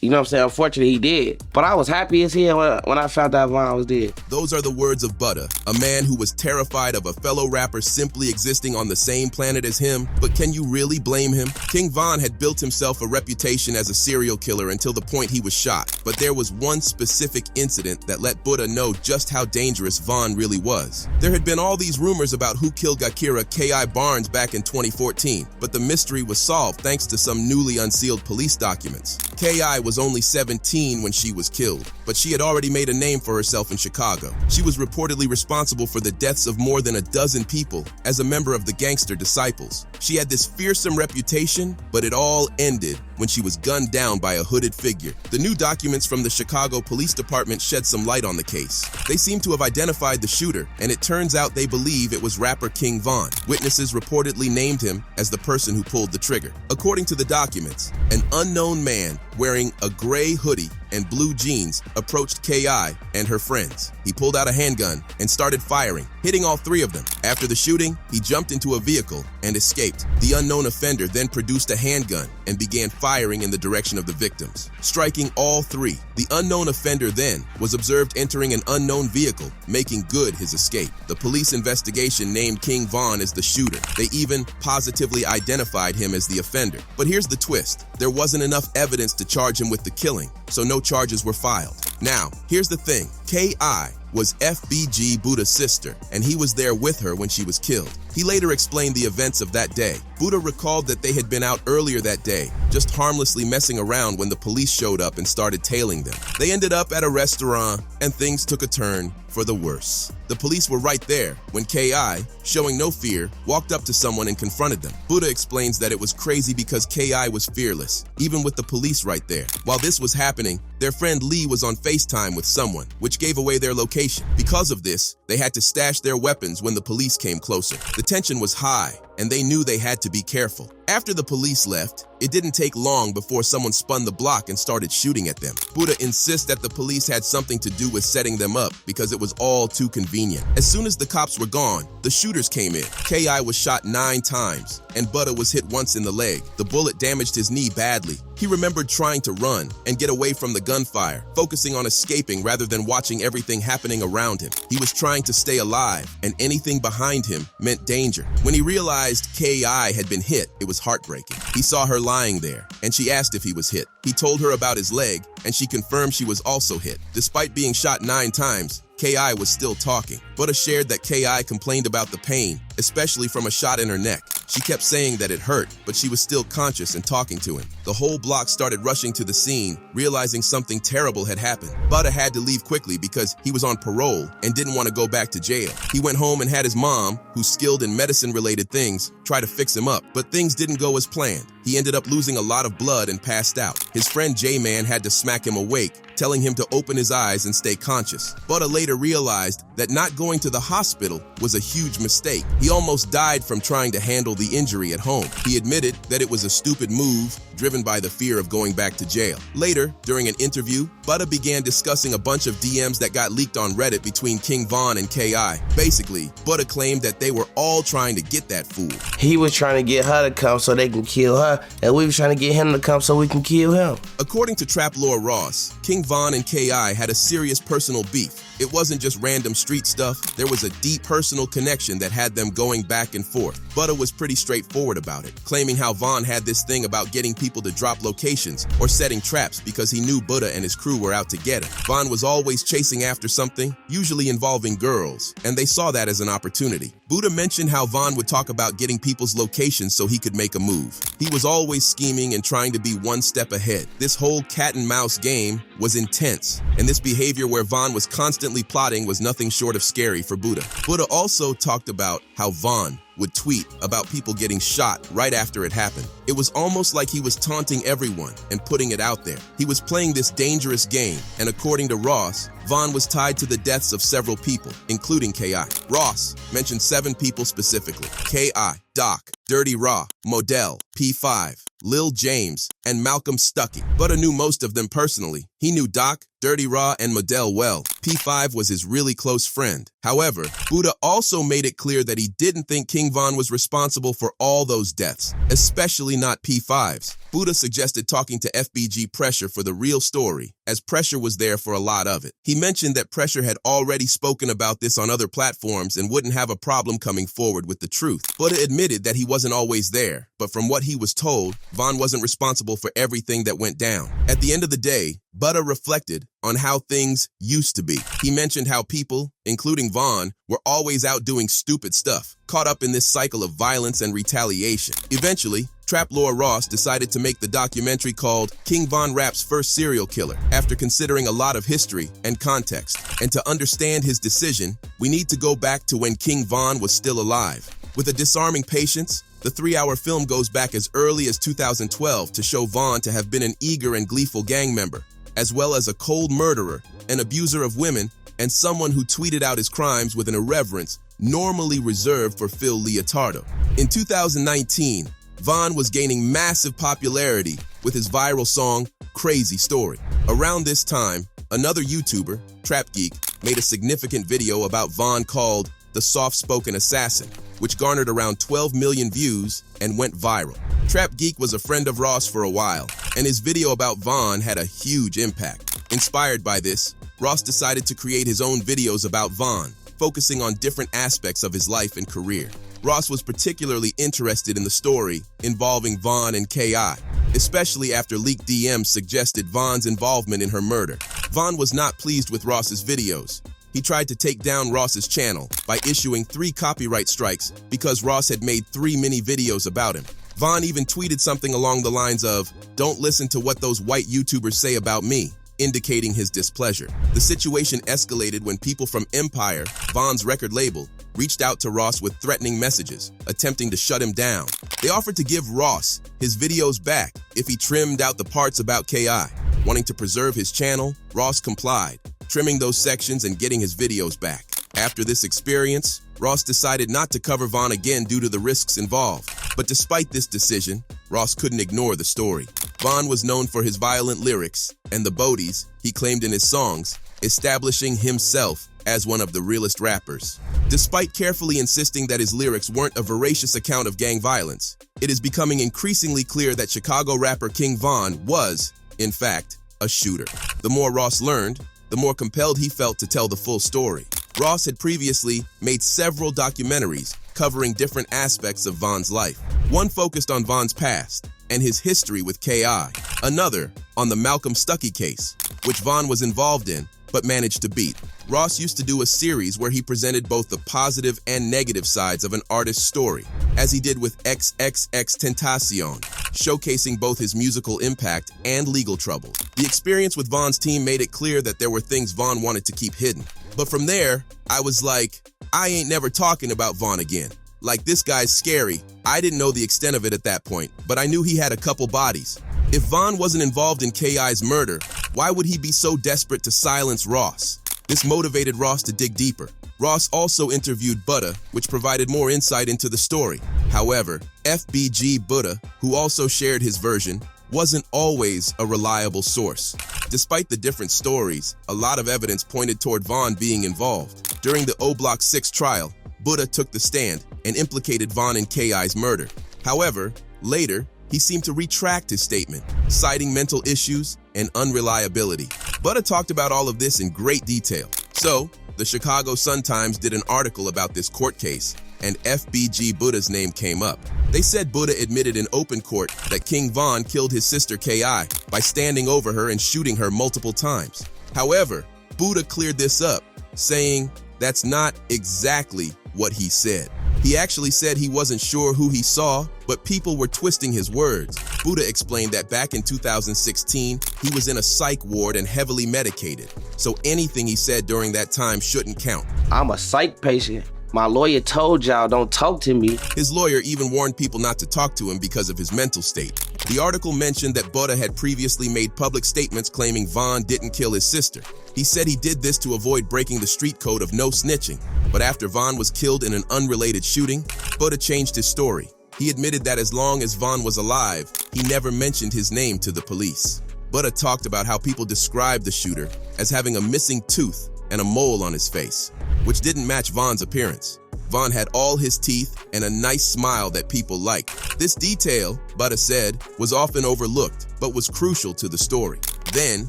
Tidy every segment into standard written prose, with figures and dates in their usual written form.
You know what I'm saying? Unfortunately, he did. But I was happy as hell when I found out Von was dead. Those are the words of Butta, a man who was terrified of a fellow rapper simply existing on the same planet as him. But can you really blame him? King Von had built himself a reputation as a serial killer until the point he was shot. But there was one specific incident that let Butta know just how dangerous Von really was. There had been all these rumors about who killed Gakira K.I. Barnes back in 2014, but the mystery was solved thanks to some newly unsealed police documents. K.I. was only 17 when she was killed, but she had already made a name for herself in Chicago. She was reportedly responsible for the deaths of more than a dozen people as a member of the Gangster Disciples. She had this fearsome reputation, but it all ended when she was gunned down by a hooded figure. The new documents from the Chicago Police Department shed some light on the case. They seem to have identified the shooter, and it turns out they believe it was rapper King Von. Witnesses reportedly named him as the person who pulled the trigger. According to the documents, an unknown man wearing a gray hoodie and blue jeans approached K.I. and her friends. He pulled out a handgun and started firing, hitting all three of them. After the shooting, he jumped into a vehicle and escaped. The unknown offender then produced a handgun and began firing in the direction of the victims, striking all three. The unknown offender then was observed entering an unknown vehicle, making good his escape. The police investigation named King Von as the shooter. They even positively identified him as the offender. But here's the twist. There wasn't enough evidence to charge him with the killing, so no charges were filed. Now, here's the thing. K.I. was FBG Butta's sister, and he was there with her when she was killed. He later explained the events of that day. Butta recalled that they had been out earlier that day, just harmlessly messing around when the police showed up and started tailing them. They ended up at a restaurant, and things took a turn for the worse. The police were right there when K.I., showing no fear, walked up to someone and confronted them. Butta explains that it was crazy because K.I. was fearless, even with the police right there. While this was happening, their friend Lee was on FaceTime with someone, which gave away their location. Because of this, they had to stash their weapons when the police came closer. The tension was high, and they knew they had to be careful. After the police left, it didn't take long before someone spun the block and started shooting at them. Butta insists that the police had something to do with setting them up because it was all too convenient. As soon as the cops were gone, the shooters came in. K.I. was shot 9 times, and Butta was hit once in the leg. The bullet damaged his knee badly. He remembered trying to run and get away from the gunfire, focusing on escaping rather than watching everything happening around him. He was trying to stay alive, and anything behind him meant danger. When he realized K.I. had been hit, it was heartbreaking. He saw her lying there, and she asked if he was hit. He told her about his leg, and she confirmed she was also hit. Despite being shot 9 times, K.I. was still talking. Butta shared that K.I. complained about the pain, especially from a shot in her neck. She kept saying that it hurt, but she was still conscious and talking to him. The whole block started rushing to the scene, realizing something terrible had happened. Butta had to leave quickly because he was on parole and didn't want to go back to jail. He went home and had his mom, who's skilled in medicine-related things, try to fix him up, but things didn't go as planned. He ended up losing a lot of blood and passed out. His friend J-Man had to smack him awake, telling him to open his eyes and stay conscious. Butta later realized that not going to the hospital was a huge mistake. He almost died from trying to handle the injury at home. He admitted that it was a stupid move, driven by the fear of going back to jail. Later, during an interview, Butta began discussing a bunch of DMs that got leaked on Reddit between King Von and K.I. Basically, Butta claimed that they were all trying to get that fool. He was trying to get her to come so they can kill her, and we were trying to get him to come so we can kill him. According to Trap Lore Ross, King Von and K.I. had a serious personal beef. It wasn't just random street stuff, there was a deep personal connection that had them going back and forth. Butta was pretty straightforward about it, claiming how Von had this thing about getting people to drop locations or setting traps because he knew Butta and his crew were out to get him. Von was always chasing after something, usually involving girls, and they saw that as an opportunity. Butta mentioned how Von would talk about getting people's locations so he could make a move. He was always scheming and trying to be one step ahead. This whole cat and mouse game was intense, and this behavior where Von was constantly plotting was nothing short of scary for Butta. Butta also talked about how Von would tweet about people getting shot right after it happened. It was almost like he was taunting everyone and putting it out there. He was playing this dangerous game, and according to Ross, Vaughn was tied to the deaths of several people, including K.I. Ross mentioned 7 people specifically: K.I., Doc, Dirty Raw, Modell, P5, Lil James, and Malcolm Stuckey. Butta knew most of them personally. He knew Doc, Dirty Raw, and Modell well. P5 was his really close friend. However, Butta also made it clear that he didn't think King Von was responsible for all those deaths, especially not P5's. Butta suggested talking to FBG Pressure for the real story, as Pressure was there for a lot of it. He mentioned that Pressure had already spoken about this on other platforms and wouldn't have a problem coming forward with the truth. Butta admitted that he wasn't always there, but from what he was told, Von wasn't responsible for everything that went down. At the end of the day, Butta reflected on how things used to be. He mentioned how people, including Von, were always out doing stupid stuff, caught up in this cycle of violence and retaliation. Eventually, Trap Lord Ross decided to make the documentary called King Von Rap's First Serial Killer after considering a lot of history and context. And to understand his decision, we need to go back to when King Von was still alive. With a disarming patience, the 3-hour film goes back as early as 2012 to show Von to have been an eager and gleeful gang member, as well as a cold murderer, an abuser of women, and someone who tweeted out his crimes with an irreverence normally reserved for Phil Leotardo. In 2019, Von was gaining massive popularity with his viral song, Crazy Story. Around this time, another YouTuber, Trap Geek, made a significant video about Von called The Soft-Spoken Assassin, which garnered around 12 million views and went viral. Trap Geek was a friend of Ross for a while, and his video about Von had a huge impact. Inspired by this, Ross decided to create his own videos about Von, focusing on different aspects of his life and career. Ross was particularly interested in the story involving Von and K.I., especially after leaked DMs suggested Von's involvement in her murder. Von was not pleased with Ross's videos. He tried to take down Ross's channel by issuing 3 copyright strikes because Ross had made 3 mini videos about him. Von even tweeted something along the lines of, "Don't listen to what those white YouTubers say about me," indicating his displeasure. The situation escalated when people from Empire, Von's record label, reached out to Ross with threatening messages, attempting to shut him down. They offered to give Ross his videos back if he trimmed out the parts about K.I. Wanting to preserve his channel, Ross complied, trimming those sections and getting his videos back. After this experience, Ross decided not to cover Von again due to the risks involved. But despite this decision, Ross couldn't ignore the story. Von was known for his violent lyrics and the bodies he claimed in his songs, establishing himself as one of the realest rappers. Despite carefully insisting that his lyrics weren't a veracious account of gang violence, it is becoming increasingly clear that Chicago rapper King Von was, in fact, a shooter. The more Ross learned, the more compelled he felt to tell the full story. Ross had previously made several documentaries covering different aspects of Von's life. One focused on Von's past and his history with K.I. Another on the Malcolm Stuckey case, which Von was involved in but managed to beat. Ross used to do a series where he presented both the positive and negative sides of an artist's story, as he did with XXXTentacion, showcasing both his musical impact and legal trouble. The experience with Von's team made it clear that there were things Von wanted to keep hidden. But from there, I was like, I ain't never talking about Von again. Like, this guy's scary. I didn't know the extent of it at that point, but I knew he had a couple bodies. If Von wasn't involved in K.I.'s murder, why would he be so desperate to silence Ross? This motivated Ross to dig deeper. Ross also interviewed Butta, which provided more insight into the story. However, FBG Butta, who also shared his version, wasn't always a reliable source. Despite the different stories, a lot of evidence pointed toward Von being involved. During the O Block 6 trial, Butta took the stand and implicated Von in K.I.'s murder. However, later, he seemed to retract his statement, citing mental issues and unreliability. Butta talked about all of this in great detail. So, the Chicago Sun-Times did an article about this court case, and FBG Butta's name came up. They said Butta admitted in open court that King Von killed his sister K.I. by standing over her and shooting her multiple times. However, Butta cleared this up, saying that's not exactly what he said. He actually said he wasn't sure who he saw, but people were twisting his words. Butta explained that back in 2016, he was in a psych ward and heavily medicated, so anything he said during that time shouldn't count. I'm a psych patient. My lawyer told y'all don't talk to me. His lawyer even warned people not to talk to him because of his mental state. The article mentioned that Butta had previously made public statements claiming Von didn't kill his sister. He said he did this to avoid breaking the street code of no snitching. But after Von was killed in an unrelated shooting, Butta changed his story. He admitted that as long as Von was alive, he never mentioned his name to the police. Butta talked about how people described the shooter as having a missing tooth and a mole on his face, which didn't match Von's appearance. Von had all his teeth and a nice smile that people liked. This detail, Butta said, was often overlooked, but was crucial to the story. Then,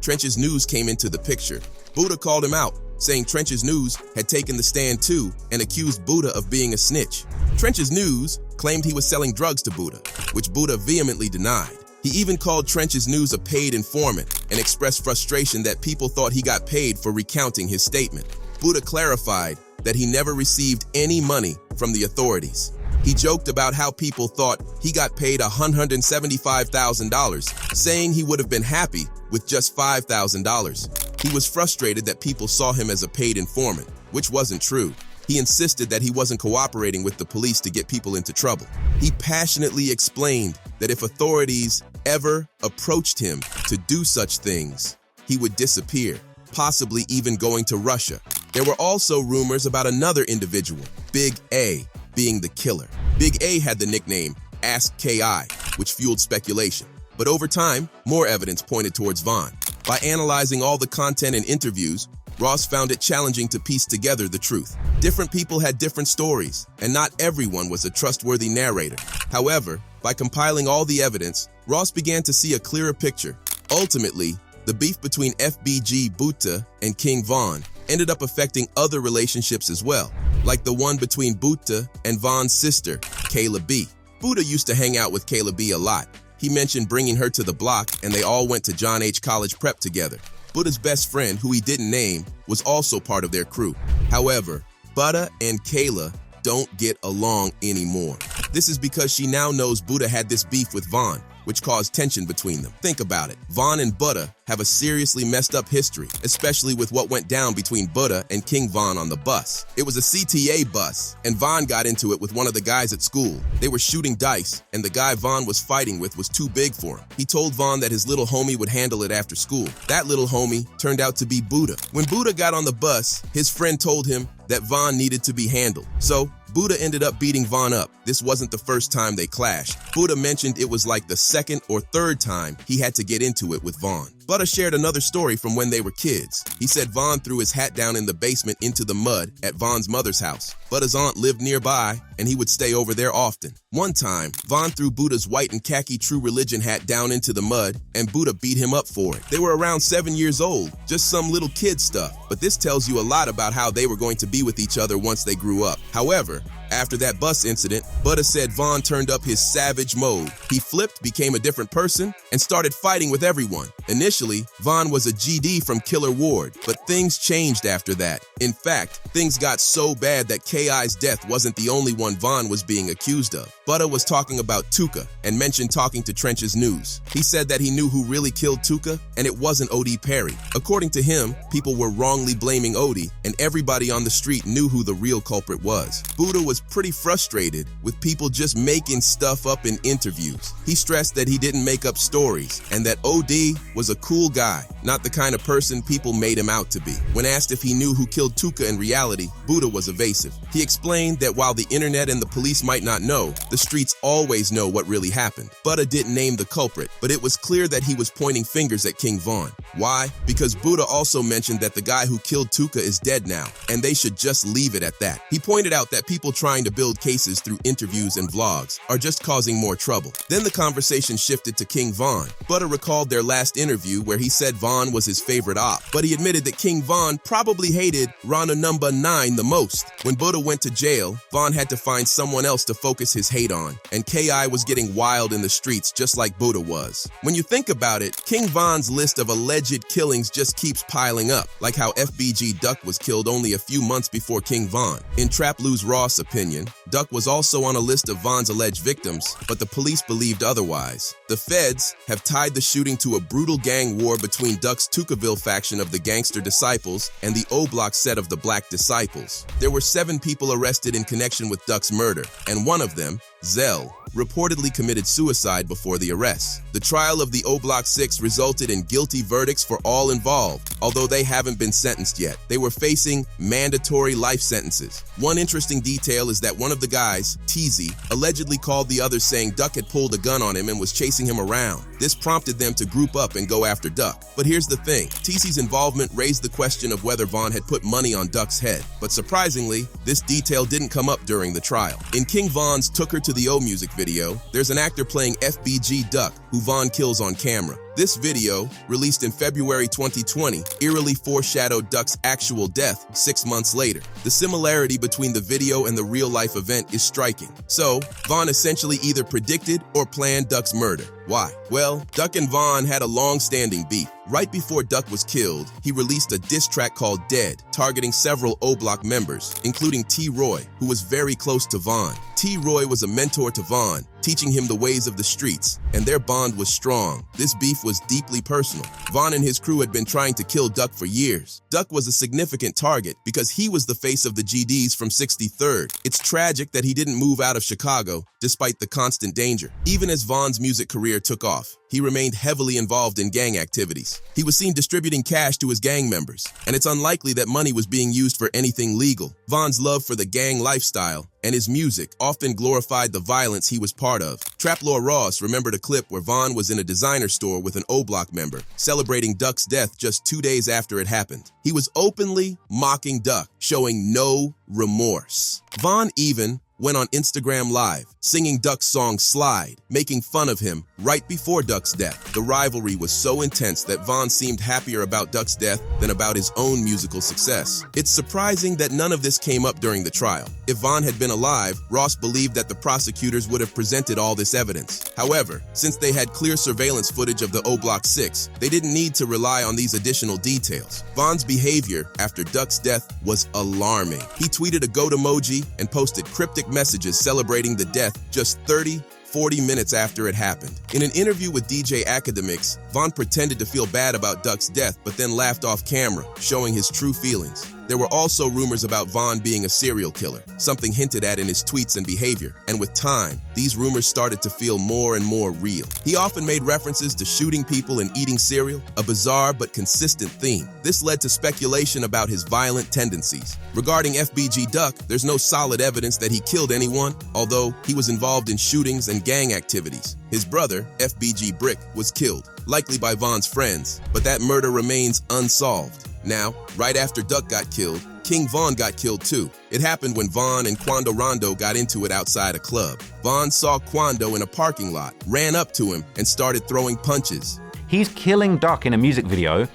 Trench's News came into the picture. Butta called him out, saying Trench's News had taken the stand too and accused Butta of being a snitch. Trench's News claimed he was selling drugs to Butta, which Butta vehemently denied. He even called Trench's News a paid informant and expressed frustration that people thought he got paid for recounting his statement. Butta clarified that he never received any money from the authorities. He joked about how people thought he got paid $175,000, saying he would have been happy with just $5,000. He was frustrated that people saw him as a paid informant, which wasn't true. He insisted that he wasn't cooperating with the police to get people into trouble. He passionately explained that if authorities ever approached him to do such things, he would disappear, possibly even going to Russia. There were also rumors about another individual, Big A, being the killer. Big A had the nickname Ask K.I., which fueled speculation. But over time, more evidence pointed towards Von. By analyzing all the content and interviews, Ross found it challenging to piece together the truth. Different people had different stories, and not everyone was a trustworthy narrator. However, by compiling all the evidence, Ross began to see a clearer picture. Ultimately, the beef between FBG Butta and King Von ended up affecting other relationships as well, like the one between Butta and Von's sister, Kayla B. Butta used to hang out with Kayla B a lot. He mentioned bringing her to the block, and they all went to John H. College Prep together. Butta's best friend, who he didn't name, was also part of their crew. However, Butta and Kayla don't get along anymore. This is because she now knows Butta had this beef with Von, which caused tension between them. Think about it. Von and Butta have a seriously messed up history, especially with what went down between Butta and King Von on the bus. It was a CTA bus, and Von got into it with one of the guys at school. They were shooting dice, and the guy Von was fighting with was too big for him. He told Von that his little homie would handle it after school. That little homie turned out to be Butta. When Butta got on the bus, his friend told him that Von needed to be handled. So, Butta ended up beating Von up. This wasn't the first time they clashed. Butta mentioned it was like the second or third time he had to get into it with Von. Butta shared another story from when they were kids. He said Von threw his hat down in the basement into the mud at Von's mother's house. Butta's aunt lived nearby, and he would stay over there often. One time, Von threw Butta's white and khaki True Religion hat down into the mud, and Butta beat him up for it. They were around 7 years old, just some little kid stuff. But this tells you a lot about how they were going to be with each other once they grew up. However, after that bus incident, Butta said Von turned up his savage mode. He flipped, became a different person, and started fighting with everyone. Initially, Von was a GD from Killer Ward, but things changed after that. In fact, things got so bad that K.I.'s death wasn't the only one Von was being accused of. Butta was talking about Tuka and mentioned talking to Trench's News. He said that he knew who really killed Tuka, and it wasn't O.D. Perry. According to him, people were wrongly blaming O.D., and everybody on the street knew who the real culprit was. Butta was pretty frustrated with people just making stuff up in interviews. He stressed that he didn't make up stories and that O.D. was a cool guy, not the kind of person people made him out to be. When asked if he knew who killed Tuka in reality, Butta was evasive. He explained that while the internet and the police might not know, the streets always know what really happened. Butta didn't name the culprit, but it was clear that he was pointing fingers at King Von. Why? Because Butta also mentioned that the guy who killed Tuka is dead now, and they should just leave it at that. He pointed out that people trying to build cases through interviews and vlogs are just causing more trouble. Then the conversation shifted to King Von. Butta recalled their last interview where he said Von was his favorite op, but he admitted that King Von probably hated Rana number 9 the most. When Butta went to jail, Von had to find someone else to focus his hate on, and K.I. was getting wild in the streets just like Butta was. When you think about it, King Von's list of alleged killings just keeps piling up, like how FBG Duck was killed only a few months before King Von. In Trap Lou's Ross opinion, Duck was also on a list of Von's alleged victims, but the police believed otherwise. The feds have tied the shooting to a brutal gang war between Duck's Tukaville faction of the Gangster Disciples and the O-Block set of the Black Disciples. There were 7 people arrested in connection with Duck's murder, and one of them, Zell, reportedly committed suicide before the arrest. The trial of the O Block 6 resulted in guilty verdicts for all involved, although they haven't been sentenced yet. They were facing mandatory life sentences. One interesting detail is that one of the guys, TZ, allegedly called the others saying Duck had pulled a gun on him and was chasing him around. This prompted them to group up and go after Duck. But here's the thing, TZ's involvement raised the question of whether Von had put money on Duck's head. But surprisingly, this detail didn't come up during the trial. In King Von's Took Her to the O music video, there's an actor playing FBG Duck, who Von kills on camera. This video, released in February 2020, eerily foreshadowed Duck's actual death 6 months later. The similarity between the video and the real-life event is striking. So, Von essentially either predicted or planned Duck's murder. Why? Well, Duck and Von had a long-standing beef. Right before Duck was killed, he released a diss track called Dead, targeting several O Block members, including T-Roy, who was very close to Von. T-Roy was a mentor to Von, teaching him the ways of the streets, and their bond was strong. This beef was deeply personal. Von and his crew had been trying to kill Duck for years. Duck was a significant target because he was the face of the GDs from 63rd. It's tragic that he didn't move out of Chicago despite the constant danger. Even as Von's music career took off, he remained heavily involved in gang activities. He was seen distributing cash to his gang members, and it's unlikely that money was being used for anything legal. Von's love for the gang lifestyle and his music often glorified the violence he was part of. Traplaw Ross remembered a clip where Von was in a designer store with an O Block member, celebrating Duck's death just 2 days after it happened. He was openly mocking Duck, showing no remorse. Von even went on Instagram Live, singing Duck's song Slide, making fun of him right before Duck's death. The rivalry was so intense that Von seemed happier about Duck's death than about his own musical success. It's surprising that none of this came up during the trial. If Von had been alive, Ross believed that the prosecutors would have presented all this evidence. However, since they had clear surveillance footage of the O Block 6, they didn't need to rely on these additional details. Von's behavior after Duck's death was alarming. He tweeted a goat emoji and posted cryptic messages celebrating the death just 40 minutes after it happened. In an interview with DJ Academics, Von pretended to feel bad about Duck's death but then laughed off camera, showing his true feelings. There were also rumors about Von being a serial killer, something hinted at in his tweets and behavior, and with time, these rumors started to feel more and more real. He often made references to shooting people and eating cereal, a bizarre but consistent theme. This led to speculation about his violent tendencies. Regarding FBG Duck, there's no solid evidence that he killed anyone, although he was involved in shootings and gang activities. His brother, FBG Brick, was killed, likely by Von's friends, but that murder remains unsolved. Now, right after Duck got killed, King Von got killed too. It happened when Von and Quando Rondo got into it outside a club. Von saw Quando in a parking lot, ran up to him, and started throwing punches. He's killing Duck in a music video,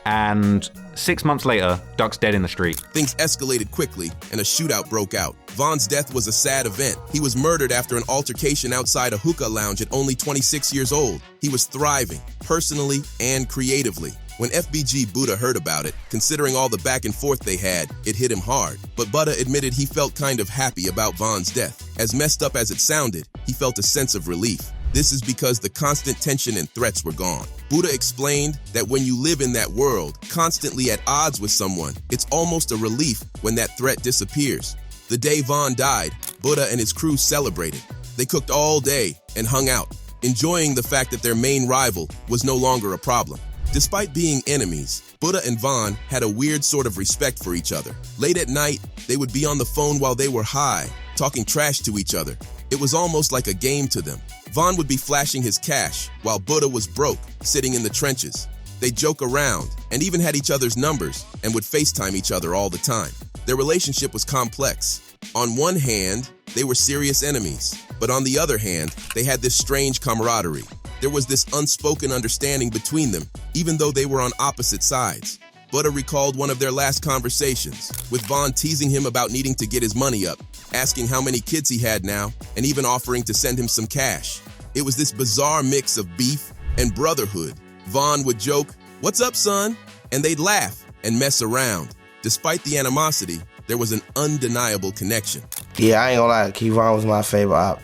and 6 months later, Duck's dead in the street. Things escalated quickly, and a shootout broke out. Von's death was a sad event. He was murdered after an altercation outside a hookah lounge at only 26 years old. He was thriving, personally and creatively. When FBG Butta heard about it, considering all the back and forth they had, it hit him hard. But Butta admitted he felt kind of happy about Von's death. As messed up as it sounded, he felt a sense of relief. This is because the constant tension and threats were gone. Butta explained that when you live in that world, constantly at odds with someone, it's almost a relief when that threat disappears. The day Von died, Butta and his crew celebrated. They cooked all day and hung out, enjoying the fact that their main rival was no longer a problem. Despite being enemies, Butta and Von had a weird sort of respect for each other. Late at night, they would be on the phone while they were high, talking trash to each other. It was almost like a game to them. Von would be flashing his cash, while Butta was broke, sitting in the trenches. They'd joke around, and even had each other's numbers, and would FaceTime each other all the time. Their relationship was complex. On one hand, they were serious enemies, but on the other hand, they had this strange camaraderie. There was this unspoken understanding between them, even though they were on opposite sides. Butta recalled one of their last conversations, with Von teasing him about needing to get his money up, asking how many kids he had now, and even offering to send him some cash. It was this bizarre mix of beef and brotherhood. Von would joke, "What's up, son?" and they'd laugh and mess around. Despite the animosity, there was an undeniable connection. Yeah, I ain't gonna lie, King Von was my favorite op.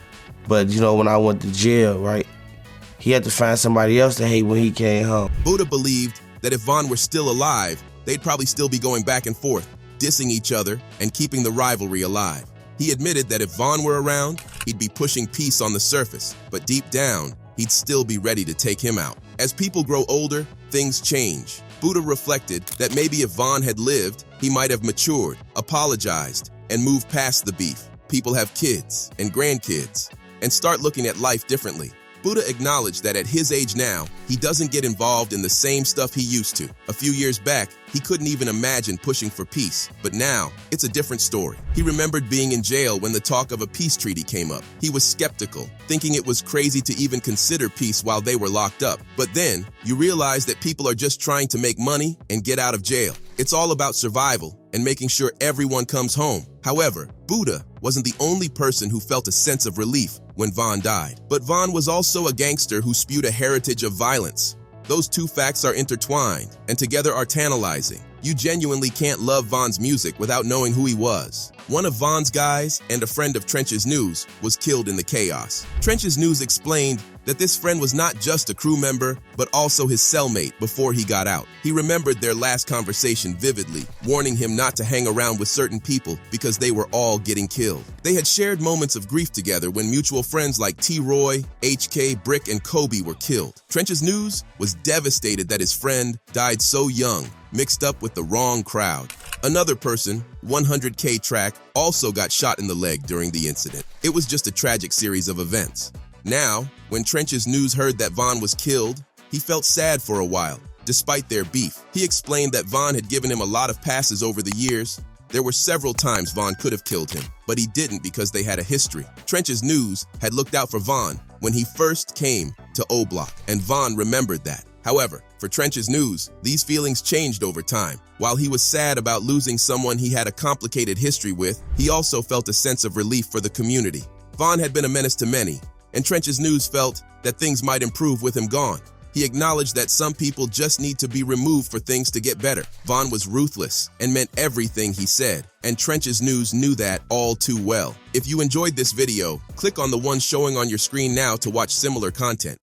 But you know, when I went to jail, right, he had to find somebody else to hate when he came home. Butta believed that if Von were still alive, they'd probably still be going back and forth, dissing each other and keeping the rivalry alive. He admitted that if Vaughn were around, he'd be pushing peace on the surface, but deep down, he'd still be ready to take him out. As people grow older, things change. Butta reflected that maybe if Vaughn had lived, he might have matured, apologized, and moved past the beef. People have kids and grandkids and start looking at life differently. Butta acknowledged that at his age now, he doesn't get involved in the same stuff he used to. A few years back, he couldn't even imagine pushing for peace, but now, it's a different story. He remembered being in jail when the talk of a peace treaty came up. He was skeptical, thinking it was crazy to even consider peace while they were locked up. But then, you realize that people are just trying to make money and get out of jail. It's all about survival and making sure everyone comes home. However, Butta wasn't the only person who felt a sense of relief when Vaughn died. But Vaughn was also a gangster who spewed a heritage of violence. Those two facts are intertwined, and together are tantalizing. You genuinely can't love Vaughn's music without knowing who he was. One of Vaughn's guys, and a friend of Trench's News, was killed in the chaos. Trench's News explained that this friend was not just a crew member, but also his cellmate before he got out. He remembered their last conversation vividly, warning him not to hang around with certain people because they were all getting killed. They had shared moments of grief together when mutual friends like T-Roy, HK, Brick, and Kobe were killed. Trench's News was devastated that his friend died so young, mixed up with the wrong crowd. Another person, 100K Track, also got shot in the leg during the incident. It was just a tragic series of events. Now, when Trench's News heard that Vaughn was killed, he felt sad for a while, despite their beef. He explained that Vaughn had given him a lot of passes over the years. There were several times Vaughn could have killed him, but he didn't because they had a history. Trench's News had looked out for Vaughn when he first came to O Block, and Vaughn remembered that. However, for Trench's News, these feelings changed over time. While he was sad about losing someone he had a complicated history with, he also felt a sense of relief for the community. Vaughn had been a menace to many, and Trench's News felt that things might improve with him gone. He acknowledged that some people just need to be removed for things to get better. Vaughn was ruthless and meant everything he said, and Trench's News knew that all too well. If you enjoyed this video, click on the one showing on your screen now to watch similar content.